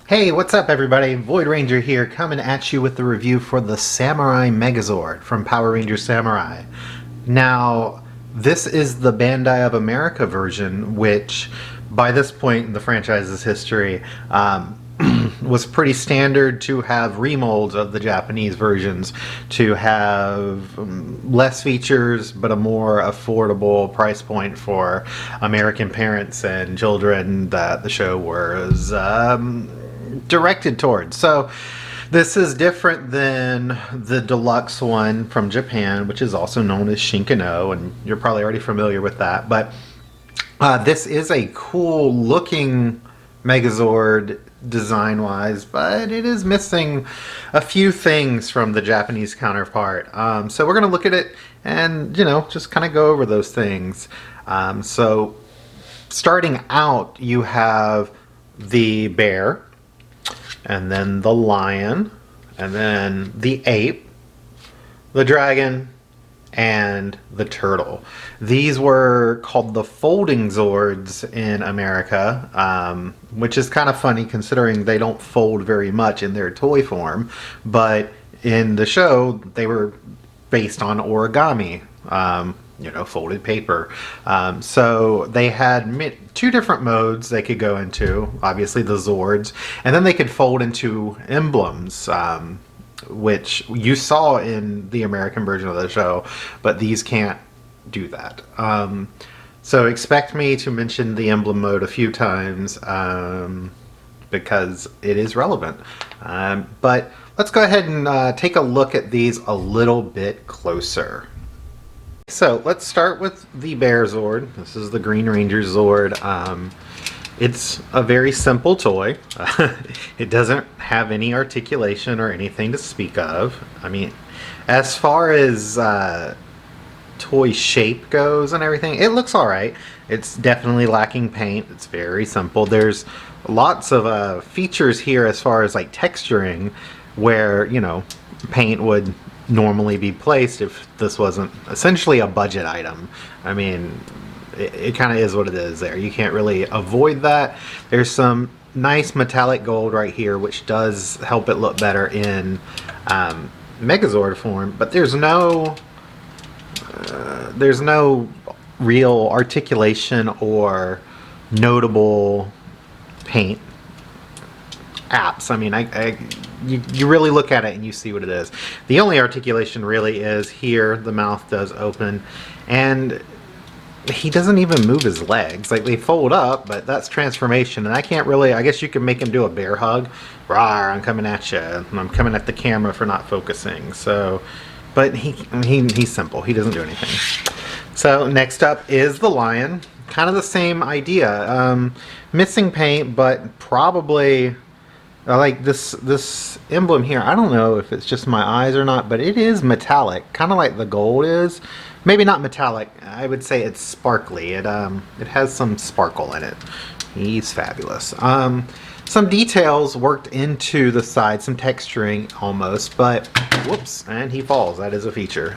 Hey, what's up everybody? Void Ranger here, coming at you with the review for the Samurai Megazord from Power Ranger Samurai. Now, this is the Bandai of America version, which by this point in the franchise's history was pretty standard to have remolds of the Japanese versions, to have less features but a more affordable price point for American parents and children that the show was directed towards. So this is different than the deluxe one from Japan, which is also known as ShinkenOh, and you're probably already familiar with that. But this is a cool looking Megazord design wise, but it is missing a few things from the Japanese counterpart. So we're going to look at it and, just kind of go over those things. So starting out, you have the bear, and then the lion, and then the ape, the dragon, and the turtle. These were called the folding Zords in America, which is kind of funny considering they don't fold very much in their toy form, but in the show they were based on origami, folded paper. So they had two different modes they could go into, obviously the Zords, and then they could fold into emblems, which you saw in the American version of the show, but these can't do that. So expect me to mention the emblem mode a few times, because it is relevant. But let's go ahead and take a look at these a little bit closer. So let's start with the Bear Zord. This is the Green Ranger Zord. It's a very simple toy. It doesn't have any articulation or anything to speak of. I mean, as far as toy shape goes and everything, it looks alright. It's definitely lacking paint. It's very simple. There's lots of features here as far as like texturing, where, paint would normally be placed if this wasn't essentially a budget item. I mean, it kind of is what it is there. You can't really avoid that. There's some nice metallic gold right here, which does help it look better in Megazord form, but there's no real articulation or notable paint apps. I mean, you really look at it and you see what it is. The only articulation really is here. The mouth does open, and he doesn't even move his legs. Like, they fold up, but that's transformation, and I can't really. I guess you can make him do a bear hug. Rawr, I'm coming at you. I'm coming at the camera for not focusing. So, but he's simple. He doesn't do anything. So next up is the lion. Kind of the same idea. Missing paint, but probably. Like this emblem here, I don't know if it's just my eyes or not, but it is metallic, kind of like the gold is. Maybe not metallic, I would say it's sparkly. It has some sparkle in it. He's fabulous. Some details worked into the side, some texturing almost, but whoops, and he falls. That is a feature.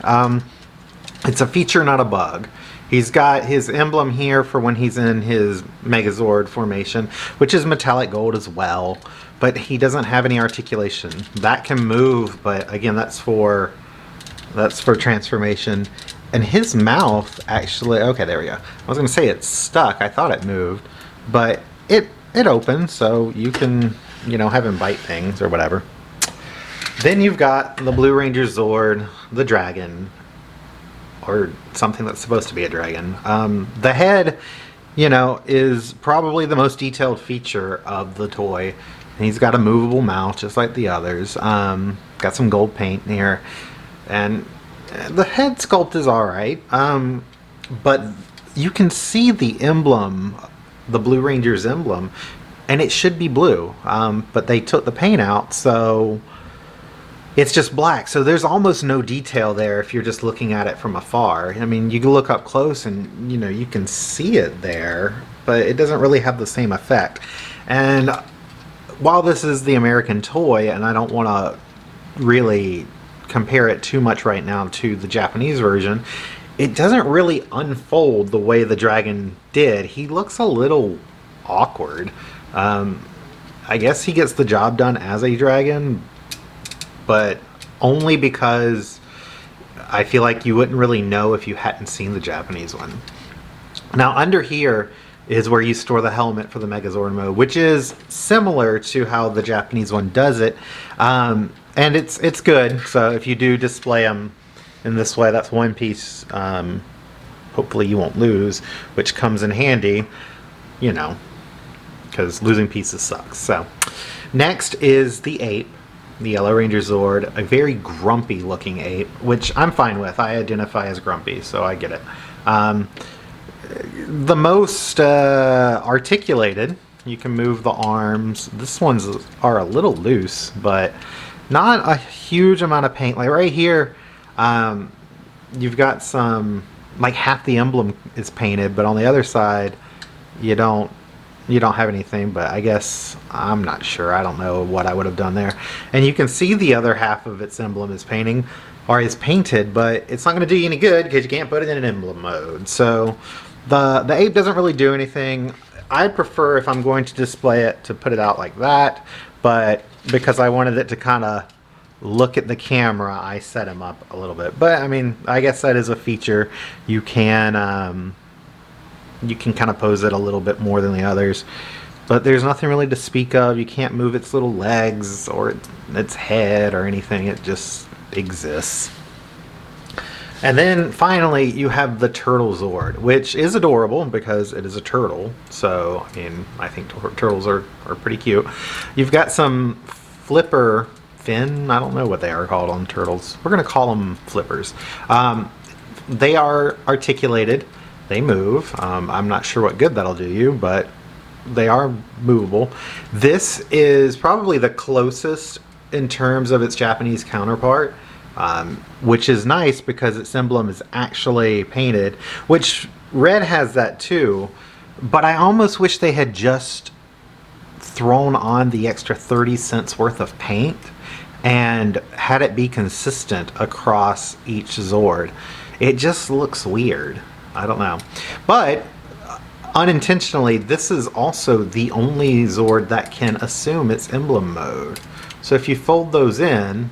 It's a feature, not a bug. He's got his emblem here for when he's in his Megazord formation, which is metallic gold as well, but he doesn't have any articulation. That can move, but again, that's for transformation. And his mouth actually, okay, there we go. I was gonna say it's stuck. I thought it moved, but it opens, so you can, have him bite things or whatever. Then you've got the Blue Ranger Zord, the dragon, or something that's supposed to be a dragon. The head, is probably the most detailed feature of the toy. And he's got a movable mouth just like the others. Got some gold paint here. And the head sculpt is alright. But you can see the emblem, the Blue Ranger's emblem, and it should be blue. But they took the paint out, so it's just black. So there's almost no detail there if you're just looking at it from afar. I mean, you can look up close and, you can see it there, but it doesn't really have the same effect. And while this is the American toy, and I don't want to really compare it too much right now to the Japanese version, it doesn't really unfold the way the dragon did. He looks a little awkward. I guess he gets the job done as a dragon, but only because I feel like you wouldn't really know if you hadn't seen the Japanese one. Now under here is where you store the helmet for the Megazord mode, which is similar to how the Japanese one does it. And it's good. So if you do display them in this way, that's one piece hopefully you won't lose, which comes in handy, you know, because losing pieces sucks. So next is the ape, the Yellow Ranger Zord, a very grumpy looking ape, which I'm fine with. I identify as grumpy, so I get it. The most articulated, you can move the arms. This ones are a little loose, but not a huge amount of paint. Like right here, you've got some, like half the emblem is painted, but on the other side, you don't have anything. But I guess, I'm not sure. I don't know what I would have done there. And you can see the other half of its emblem is painted, but it's not going to do you any good because you can't put it in an emblem mode. So the ape doesn't really do anything. I prefer, if I'm going to display it, to put it out like that, but because I wanted it to kind of look at the camera, I set him up a little bit. But I mean, I guess that is a feature. You can kind of pose it a little bit more than the others, but there's nothing really to speak of. You can't move its little legs or its head or anything. It just exists. And then finally you have the Turtle Zord, which is adorable because it is a turtle. So I mean, I think turtles are pretty cute. You've got some flipper fin, I don't know what they are called on turtles. We're gonna call them flippers. They are articulated, they move. I'm not sure what good that'll do you, but they are movable. This is probably the closest in terms of its Japanese counterpart, which is nice because its emblem is actually painted, which Red has that too, but I almost wish they had just thrown on the extra 30 cents worth of paint and had it be consistent across each Zord. It just looks weird. I don't know. But unintentionally, this is also the only Zord that can assume its emblem mode. So if you fold those in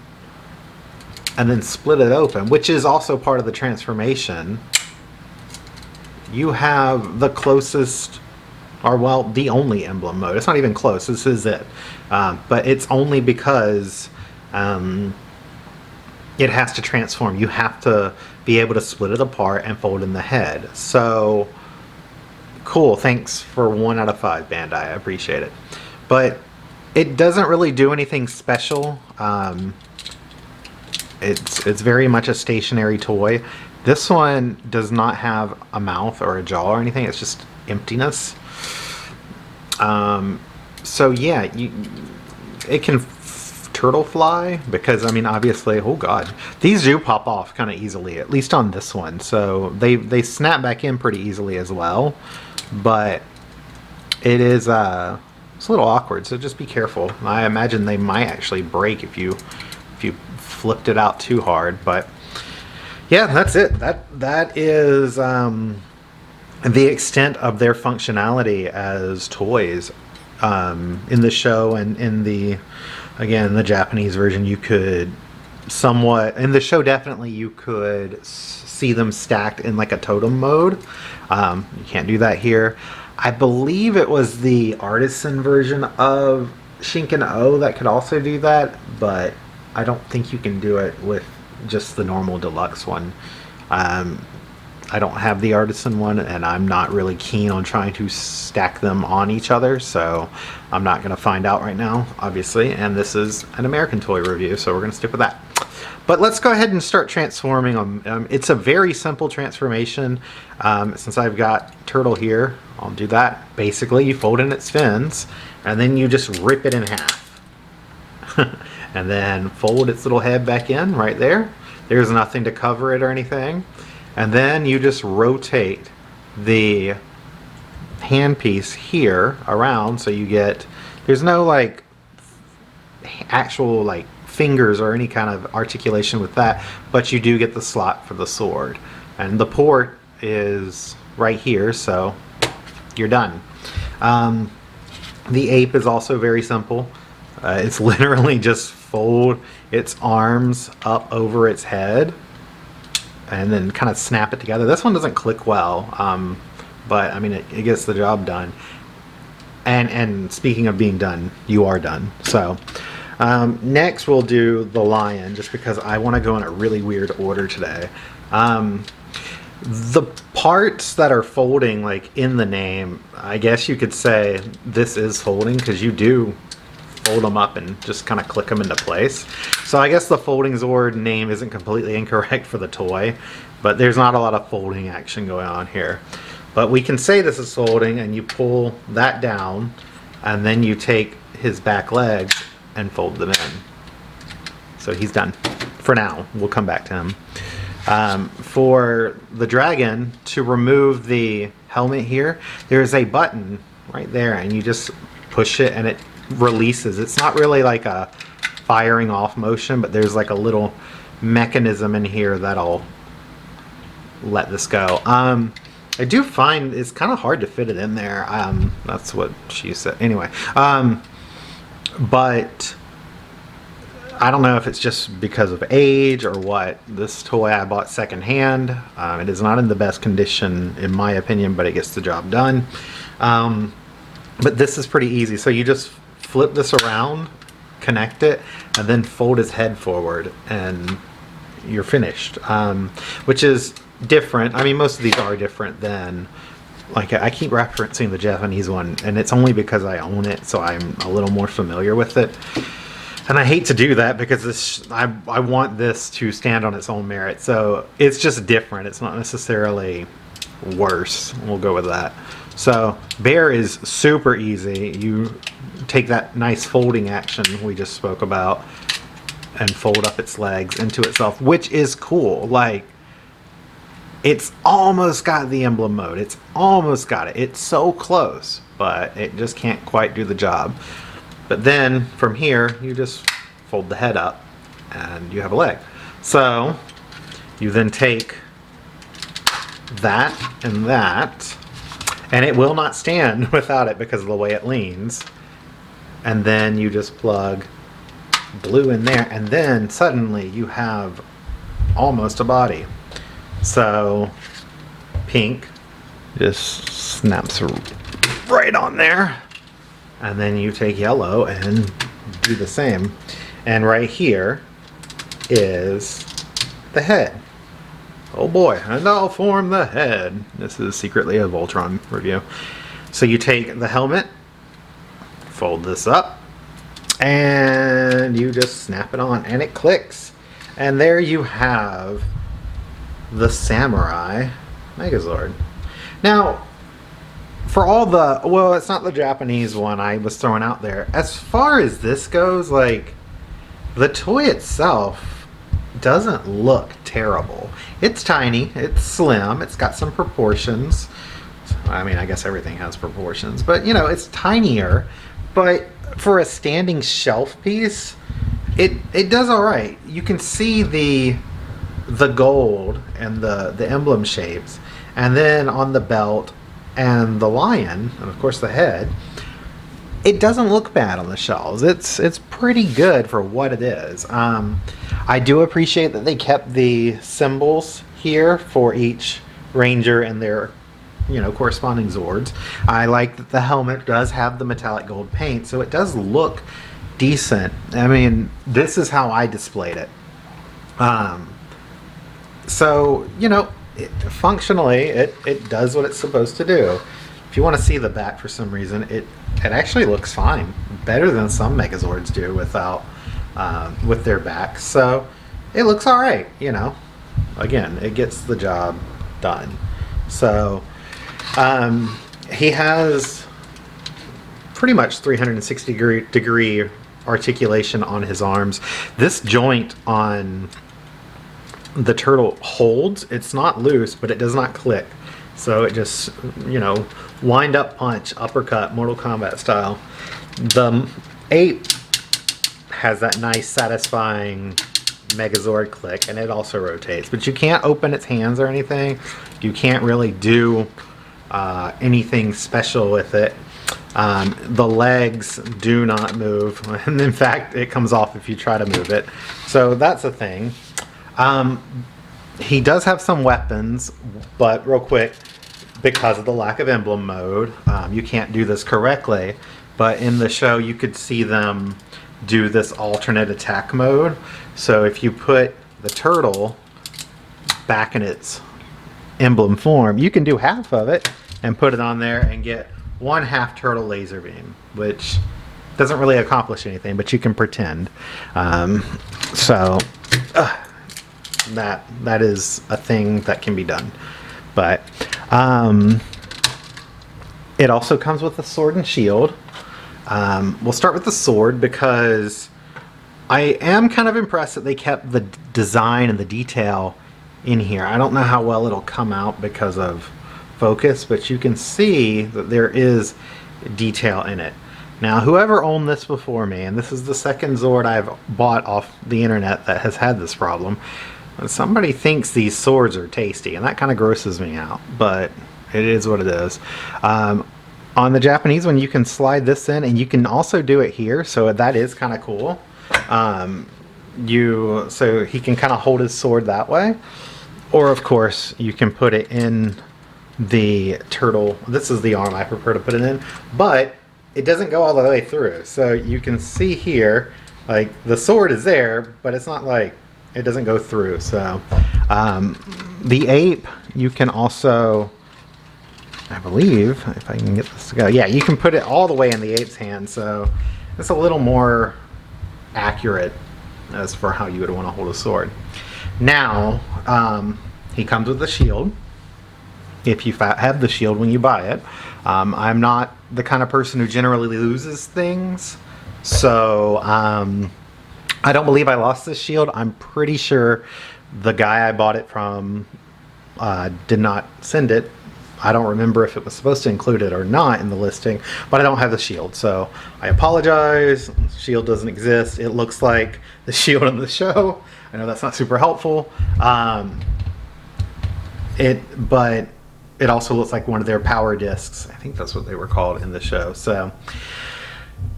and then split it open, which is also part of the transformation, you have the closest, or well, the only emblem mode. It's not even close, this is it. But it's only because it has to transform. You have to be able to split it apart and fold in the head. So cool, thanks for 1 out of 5, Bandai, I appreciate it. But it doesn't really do anything special. It's very much a stationary toy. This one does not have a mouth or a jaw or anything. It's just emptiness. So yeah, it can turtle fly because, I mean, obviously, oh god, these do pop off kind of easily, at least on this one. So they snap back in pretty easily as well, but it is it's a little awkward, so just be careful. I imagine they might actually break if you flipped it out too hard. But yeah, that's it. That is the extent of their functionality as toys. In the show and in the Japanese version, you could somewhat, in the show definitely, you could see them stacked in like a totem mode. You can't do that here. I believe it was the artisan version of ShinkenOh that could also do that, but I don't think you can do it with just the normal deluxe one. I don't have the artisan one, and I'm not really keen on trying to stack them on each other, so I'm not going to find out right now, obviously. And this is an American toy review, so we're going to stick with that. But let's go ahead and start transforming them. It's a very simple transformation. Since I've got Turtle here, I'll do that. Basically, you fold in its fins, and then you just rip it in half. And then fold its little head back in right there. There's nothing to cover it or anything. And then you just rotate the handpiece here around, so you get, there's no like actual like fingers or any kind of articulation with that, but you do get the slot for the sword. And the port is right here, so you're done. The ape is also very simple. It's literally just fold its arms up over its head and then kind of snap it together. This one doesn't click well, but I mean, it gets the job done. And speaking of being done, you are done. So next we'll do the lion, just because I want to go in a really weird order today. The parts that are folding, like in the name, I guess you could say this is folding, because you do fold them up and just kind of click them into place. So I guess the folding Zord name isn't completely incorrect for the toy, but there's not a lot of folding action going on here. But we can say this is folding, and you pull that down, and then you take his back legs and fold them in. So he's done for now. We'll come back to him. For the dragon, to remove the helmet here, there's a button right there, and you just push it and it releases. It's not really like a firing off motion, but there's like a little mechanism in here that'll let this go. I do find it's kind of hard to fit it in there. That's what she said. Anyway, but I don't know if it's just because of age or what. This toy I bought secondhand. It is not in the best condition, in my opinion, but it gets the job done. But this is pretty easy. So you just flip this around, connect it, and then fold his head forward, and you're finished. Which is different. I mean, most of these are different than, like, I keep referencing the Japanese one, and it's only because I own it, so I'm a little more familiar with it. And I hate to do that, because this, I want this to stand on its own merit. So it's just different. It's not necessarily worse. We'll go with that. So bear is super easy. You take that nice folding action we just spoke about and fold up its legs into itself, which is cool. Like, it's almost got the emblem mode. It's almost got it. It's so close, but it just can't quite do the job. But then from here, you just fold the head up and you have a leg. So you then take that, and it will not stand without it because of the way it leans. And then you just plug blue in there, and then suddenly you have almost a body. So pink just snaps right on there, and then you take yellow and do the same. And right here is the head. Oh boy, and I'll form the head. This is secretly a Voltron review. So you take the helmet, fold this up, and you just snap it on, and it clicks. And there you have the Samurai Megazord. Now, for all the, well, it's not the Japanese one I was throwing out there. As far as this goes, like, the toy itself doesn't look terrible. It's tiny, it's slim, it's got some proportions. I mean, I guess everything has proportions, but you know, it's tinier. But for a standing shelf piece, it does all right. You can see the gold and the emblem shapes, and then on the belt and the lion, and of course the head, it doesn't look bad on the shelves. It's pretty good for what it is. I do appreciate that they kept the symbols here for each ranger and their, you know, corresponding Zords. I like that the helmet does have the metallic gold paint, so it does look decent. I mean, this is how I displayed it. So, you know, functionally, it does what it's supposed to do. If you want to see the back for some reason, it actually looks fine. Better than some Megazords do without, with their backs. So, it looks alright, you know. Again, it gets the job done. So, he has pretty much 360 degree articulation on his arms. This joint on the turtle holds. It's not loose, but it does not click. So it just, you know, wind up punch, uppercut, Mortal Kombat style. The ape has that nice satisfying Megazord click, and it also rotates. But you can't open its hands or anything. You can't really do anything special with it. The legs do not move, and in fact it comes off if you try to move it, so that's a thing. He does have some weapons, but real quick, because of the lack of emblem mode, you can't do this correctly, but in the show you could see them do this alternate attack mode. So if you put the turtle back in its emblem form, you can do half of it and put it on there and get one half turtle laser beam, which doesn't really accomplish anything, but you can pretend. So that is a thing that can be done. But it also comes with a sword and shield. We'll start with the sword because I am kind of impressed that they kept the design and the detail in here. I don't know how well it'll come out because of focus, but you can see that there is detail in it. Now, whoever owned this before me, and this is the second Zord I've bought off the internet that has had this problem, somebody thinks these swords are tasty, and that kind of grosses me out, but it is what it is. On the Japanese one, you can slide this in, and you can also do it here, so that is kind of cool. So he can kind of hold his sword that way, or of course you can put it in the turtle. This is the arm I prefer to put it in, but it doesn't go all the way through. So you can see here, like the sword is there, but it's not like it doesn't go through. So the ape, you can also, I believe, if I can get this to go, yeah, you can put it all the way in the ape's hand, so it's a little more accurate as for how you would want to hold a sword. Now, he comes with a shield, if you have the shield when you buy it. I'm not the kind of person who generally loses things, so I don't believe I lost this shield. I'm pretty sure the guy I bought it from did not send it. I don't remember if it was supposed to include it or not in the listing, but I don't have the shield, so I apologize. Shield doesn't exist. It looks like the shield in the show. I know that's not super helpful. But it also looks like one of their power discs. I think that's what they were called in the show. So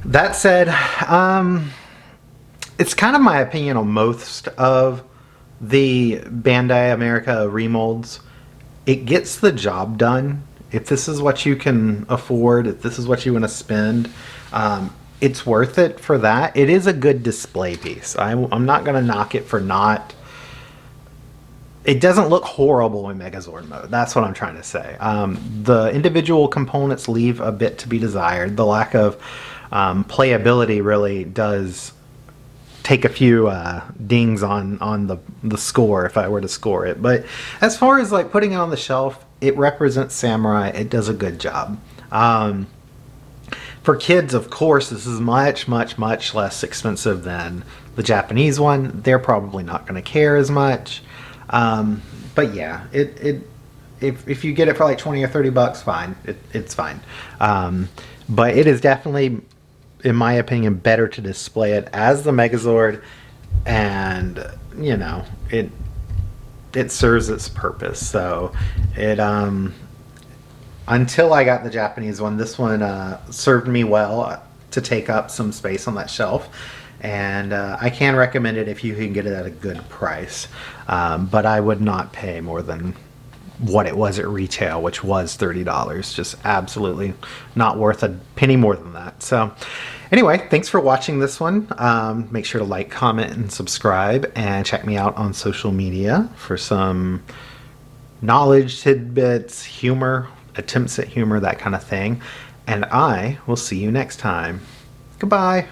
that said, it's kind of my opinion on most of the Bandai America remolds. It gets the job done. If this is what you can afford, if this is what you want to spend, it's worth it for that. It is a good display piece. I'm not going to knock it for not. It doesn't look horrible in Megazord mode. That's what I'm trying to say. The individual components leave a bit to be desired. The lack of playability really does take a few dings on the score if I were to score it. But as far as like putting it on the shelf, it represents Samurai. It does a good job. For kids, of course, this is much less expensive than the Japanese one. They're probably not going to care as much. But yeah, if you get it for like 20 or 30 bucks, fine. It's fine. But it is definitely, in my opinion, better to display it as the Megazord, and you know, it serves its purpose. So it until I got the Japanese one, this one served me well to take up some space on that shelf, and I can recommend it if you can get it at a good price. But I would not pay more than what it was at retail, which was $30. Just absolutely not worth a penny more than that. So anyway, thanks for watching this one. Make sure to like, comment, and subscribe, and check me out on social media for some knowledge tidbits, humor, attempts at humor, that kind of thing. And I will see you next time. Goodbye.